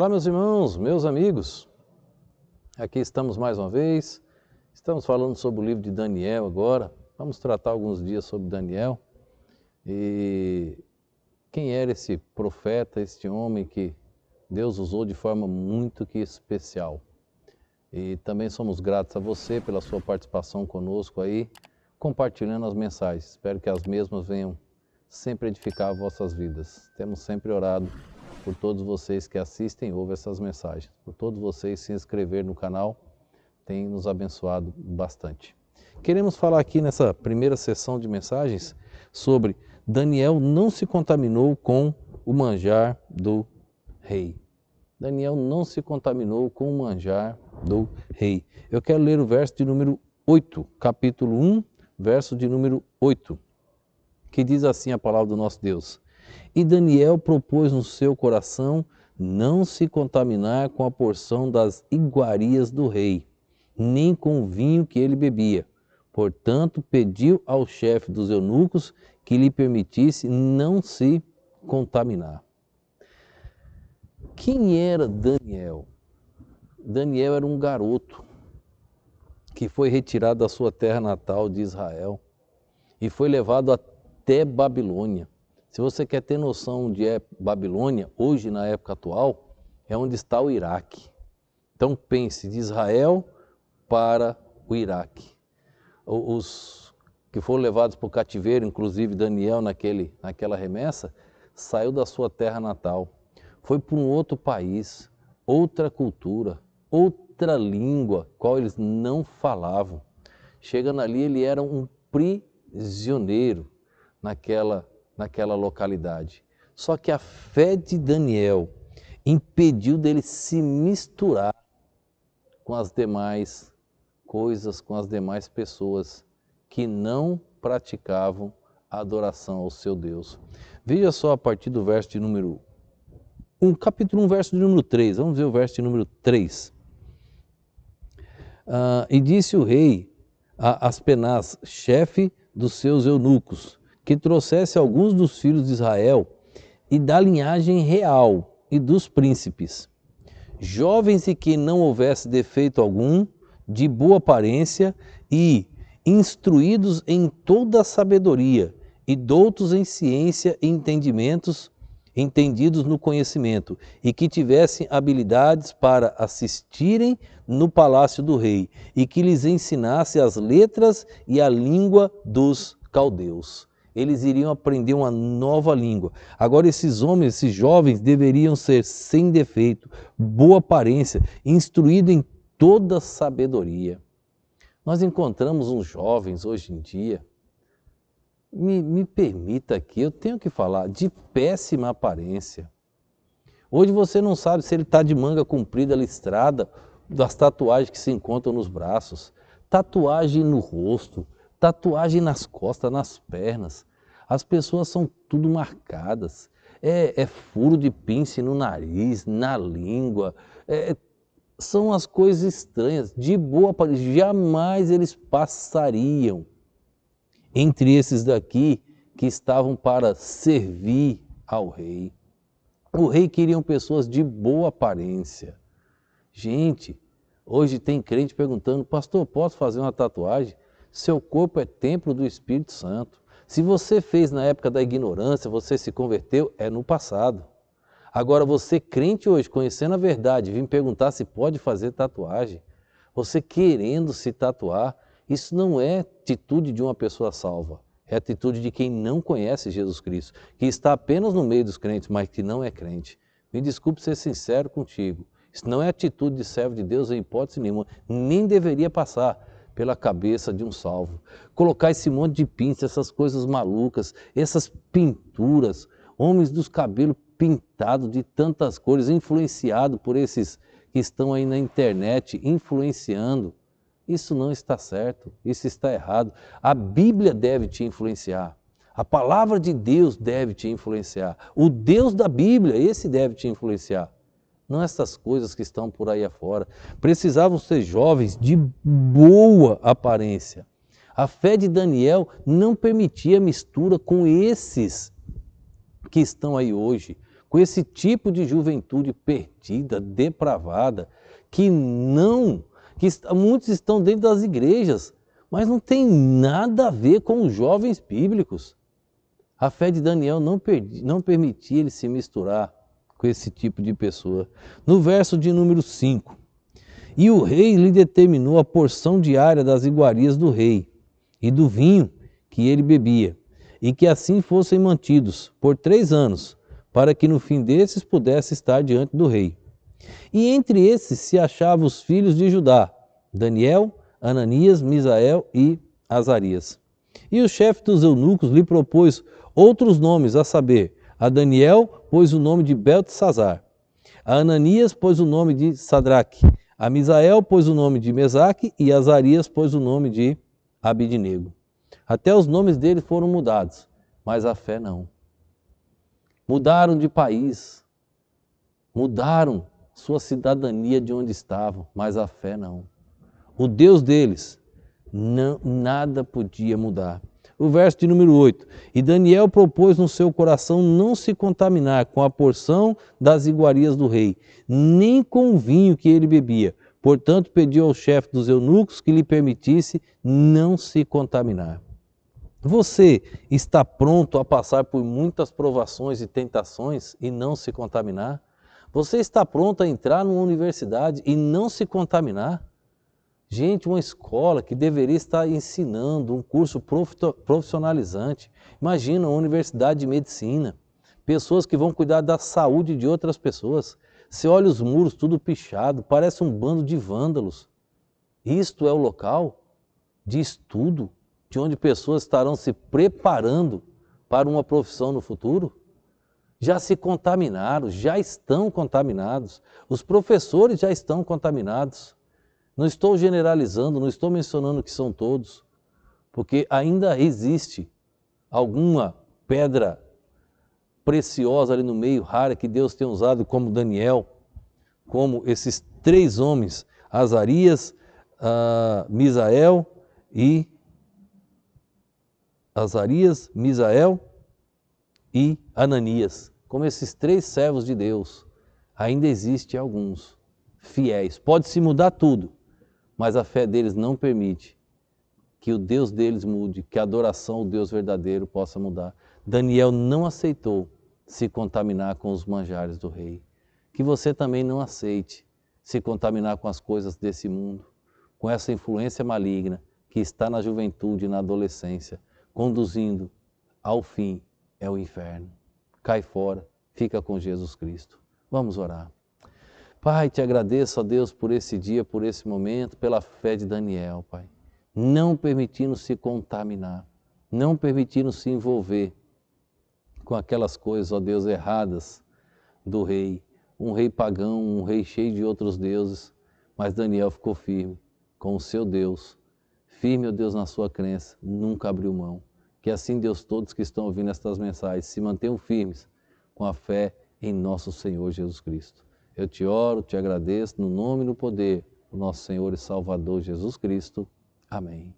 Olá, meus irmãos, meus amigos. Aqui estamos mais uma vez. Estamos falando sobre o livro de Daniel agora. Vamos tratar alguns dias sobre Daniel. E quem era esse profeta, este homem que Deus usou de forma muito que especial. E também somos gratos a você pela sua participação conosco aí, compartilhando as mensagens. Espero que as mesmas venham sempre edificar vossas vidas. Temos sempre orado por todos vocês que assistem e ouvem essas mensagens. Por todos vocês se inscrever no canal, tem nos abençoado bastante. Queremos falar aqui nessa primeira sessão de mensagens sobre Daniel não se contaminou com o manjar do rei. Daniel não se contaminou com o manjar do rei. Eu quero ler o verso de número 8, capítulo 1, verso de número 8, que diz assim a palavra do nosso Deus. E Daniel propôs no seu coração não se contaminar com a porção das iguarias do rei, nem com o vinho que ele bebia. Portanto, pediu ao chefe dos eunucos que lhe permitisse não se contaminar. Quem era Daniel? Daniel era um garoto que foi retirado da sua terra natal de Israel e foi levado até Babilônia. Se você quer ter noção onde é Babilônia, hoje na época atual, é onde está o Iraque. Então pense, de Israel para o Iraque. Os que foram levados para o cativeiro, inclusive Daniel naquela remessa, saiu da sua terra natal. Foi para um outro país, outra cultura, outra língua, qual eles não falavam. Chegando ali, ele era um prisioneiro naquela localidade. Só que a fé de Daniel impediu dele se misturar com as demais coisas, com as demais pessoas que não praticavam a adoração ao seu Deus. Veja só a partir do verso de número 1, capítulo 1, verso de número 3. Vamos ver o verso de número 3. E disse o rei a Aspenaz, chefe dos seus eunucos, que trouxesse alguns dos filhos de Israel e da linhagem real e dos príncipes, jovens e que não houvesse defeito algum, de boa aparência e instruídos em toda a sabedoria e doutos em ciência e entendidos no conhecimento, e que tivessem habilidades para assistirem no palácio do rei, e que lhes ensinasse as letras e a língua dos caldeus. Eles iriam aprender uma nova língua. Agora esses homens, esses jovens, deveriam ser sem defeito, boa aparência, instruídos em toda sabedoria. Nós encontramos uns jovens hoje em dia, me permita aqui, eu tenho que falar, de péssima aparência. Hoje você não sabe se ele está de manga comprida, listrada, das tatuagens que se encontram nos braços, tatuagem no rosto, tatuagem nas costas, nas pernas. As pessoas são tudo marcadas. É furo de pince no nariz, na língua. São as coisas estranhas. De boa aparência, jamais eles passariam entre esses daqui que estavam para servir ao rei. O rei queria pessoas de boa aparência. Gente, hoje tem crente perguntando, pastor, posso fazer uma tatuagem? Seu corpo é templo do Espírito Santo. Se você fez na época da ignorância, você se converteu, é no passado. Agora você crente hoje, conhecendo a verdade, vem perguntar se pode fazer tatuagem. Você querendo se tatuar, isso não é atitude de uma pessoa salva. É atitude de quem não conhece Jesus Cristo, que está apenas no meio dos crentes, mas que não é crente. Me desculpe ser sincero contigo. Isso não é atitude de servo de Deus em hipótese nenhuma. Nem deveria passar pela cabeça de um salvo. Colocar esse monte de pinça, essas coisas malucas, essas pinturas, homens dos cabelos pintados de tantas cores, influenciados por esses que estão aí na internet, influenciando. Isso não está certo, isso está errado. A Bíblia deve te influenciar. A palavra de Deus deve te influenciar. O Deus da Bíblia, esse deve te influenciar. Não essas coisas que estão por aí afora. Precisavam ser jovens de boa aparência. A fé de Daniel não permitia mistura com esses que estão aí hoje, com esse tipo de juventude perdida, depravada, muitos estão dentro das igrejas, mas não tem nada a ver com os jovens bíblicos. A fé de Daniel não permitia ele se misturar com esse tipo de pessoa. No verso de número 5, e o rei lhe determinou a porção diária das iguarias do rei e do vinho que ele bebia, e que assim fossem mantidos por 3 anos, para que no fim desses pudesse estar diante do rei. E entre esses se achavam os filhos de Judá, Daniel, Ananias, Misael e Azarias. E o chefe dos eunucos lhe propôs outros nomes, a saber, a Daniel pôs o nome de Beltesazar, a Ananias pôs o nome de Sadraque, a Misael pôs o nome de Mesaque e a Azarias pôs o nome de Abidnego. Até os nomes deles foram mudados, mas a fé não. Mudaram de país, mudaram sua cidadania de onde estavam, mas a fé não. O Deus deles, nada podia mudar. O verso de número 8, e Daniel propôs no seu coração não se contaminar com a porção das iguarias do rei, nem com o vinho que ele bebia. Portanto, pediu ao chefe dos eunucos que lhe permitisse não se contaminar. Você está pronto a passar por muitas provações e tentações e não se contaminar? Você está pronto a entrar numa universidade e não se contaminar? Gente, uma escola que deveria estar ensinando um curso profissionalizante. Imagina uma universidade de medicina, pessoas que vão cuidar da saúde de outras pessoas. Você olha os muros tudo pichado, parece um bando de vândalos. Isto é o local de estudo, de onde pessoas estarão se preparando para uma profissão no futuro? Já se contaminaram, já estão contaminados. Os professores já estão contaminados. Não estou generalizando, não estou mencionando que são todos, porque ainda existe alguma pedra preciosa ali no meio, rara, que Deus tem usado, como Daniel, como esses 3 homens, Azarias, Misael e Ananias. Como esses 3 servos de Deus, ainda existe alguns fiéis. Pode-se mudar tudo, mas a fé deles não permite que o Deus deles mude, que a adoração ao Deus verdadeiro possa mudar. Daniel não aceitou se contaminar com os manjares do rei. Que você também não aceite se contaminar com as coisas desse mundo, com essa influência maligna que está na juventude e na adolescência, conduzindo ao fim, é o inferno. Cai fora, fica com Jesus Cristo. Vamos orar. Pai, te agradeço, ó Deus, por esse dia, por esse momento, pela fé de Daniel, Pai. Não permitindo se contaminar, não permitindo se envolver com aquelas coisas, ó Deus, erradas do rei. Um rei pagão, um rei cheio de outros deuses, mas Daniel ficou firme com o seu Deus. Firme, ó Deus, na sua crença, nunca abriu mão. Que assim, Deus, todos que estão ouvindo estas mensagens se mantenham firmes com a fé em nosso Senhor Jesus Cristo. Eu te oro, te agradeço, no nome e no poder do nosso Senhor e Salvador Jesus Cristo. Amém.